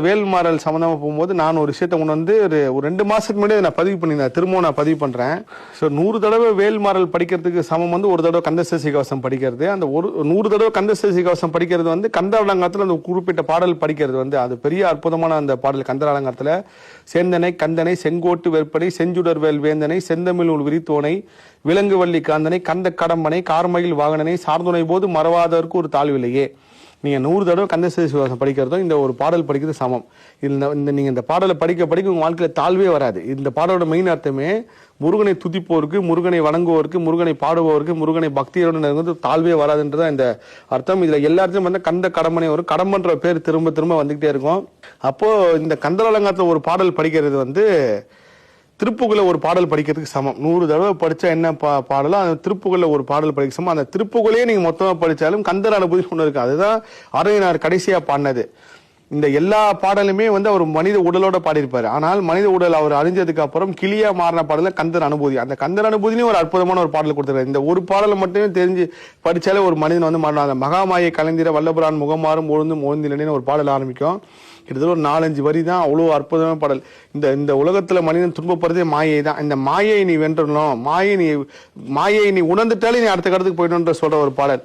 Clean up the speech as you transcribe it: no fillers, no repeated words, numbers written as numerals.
வேல்மாறல் சம்பந்தமா போகும்போது நான் ஒரு விஷயத்த கொண்டு வந்து ஒரு 2 மாசத்துக்கு முன்னாடி நான் பதிவு பண்ணியிருந்தேன். திரும்பவும் நான் பதிவு பண்றேன். ஸோ 100 தடவை வேல்மாறல் படிக்கிறதுக்கு சமம் வந்து ஒரு தடவை கந்தசஷ்டி கவசம் படிக்கிறது. அந்த 100 தடவை கந்தசஷ்டி கவசம் படிக்கிறது வந்து கந்தரலங்காரத்தில் அந்த குறிப்பிட்ட பாடல் படிக்கிறது வந்து அது பெரிய அற்புதமான அந்த பாடல். கந்தரலங்காரத்தில் சேந்தனை கந்தனை செங்கோட்டு வெற்பனை செஞ்சுடர் வேல் வேந்தனை செந்தமிழ் விரித்தோனை விலங்கு வள்ளி காந்தனை கந்த கடம்பனை கார்மயில் வாகனனை சார்ந்துணை போது மறவாதற்கு ஒரு தாழ்வில்லையே. நீங்க 100 தடவை கந்தசஷ்டி கவசம் படிக்கிறதும் இந்த ஒரு பாடல் படிக்கிறது சமம். நீங்க இந்த பாடலை படிக்க படிக்க உங்க வாழ்க்கையில தாழ்வே வராது. இந்த பாடலோட மெயின் அர்த்தமே முருகனை துதிப்போருக்கு, முருகனை வணங்குவோருக்கு, முருகனை பாடுபவருக்கு, முருகனை பக்தியோடு தாழ்வே வராதுன்றதான் இந்த அர்த்தம். இதுல எல்லாத்தையும் வந்து கந்த கடம்பனை ஒரு கடம்பன்ற பேர் திரும்ப திரும்ப வந்துகிட்டே இருக்கும். அப்போ இந்த கந்தரலங்காரத்துல ஒரு பாடல் படிக்கிறது வந்து திருப்புகழ்ல ஒரு பாடல் படிக்கிறதுக்கு சமம். 100 தடவை படிச்சா என்ன பாடலோ அந்த திருப்புகழ்ல ஒரு பாடல் படிக்க சமம். அந்த திருப்புகழையே நீங்க மொத்தமா படிச்சாலும் கந்தர் அனுபூதி ஒண்ணு இருக்கு. அதுதான் அருணையனார் கடைசியா பாடினது. இந்த எல்லா பாடலுமே வந்து அவர் மனித உடலோட பாடியிருப்பாரு. ஆனால் மனித உடல் அவர் அறிஞ்சதுக்கு அப்புறம் கிளியா மாறின பாடல கந்தர் அனுபூதி. அந்த கந்தர் அனுபூதியும் ஒரு அற்புதமான ஒரு பாடல் கொடுத்துருக்காரு. இந்த ஒரு பாடலை மட்டுமே தெரிஞ்சு படிச்சாலே ஒரு மனிதன் வந்து மாறணும். அந்த மகாமாயை கலைந்திர வல்லபுரான் முகமாறும் ஒழுந்தும் ஓய்ந்திலன்னு ஒரு பாடல் ஆரம்பிக்கும். கிட்டத்தட்ட ஒரு 4-5 வரி தான். அவ்வளவு அற்புதமான பாடல். இந்த உலகத்துல மனிதன் துன்பப்படுறதே மாயை தான். இந்த மாயை நீ வென்றணும், மாயை நீ உணர்ந்துட்டாலே நீ அடுத்த கடத்துக்கு போயிடணும்ன்ற சொல்ற ஒரு பாடல்.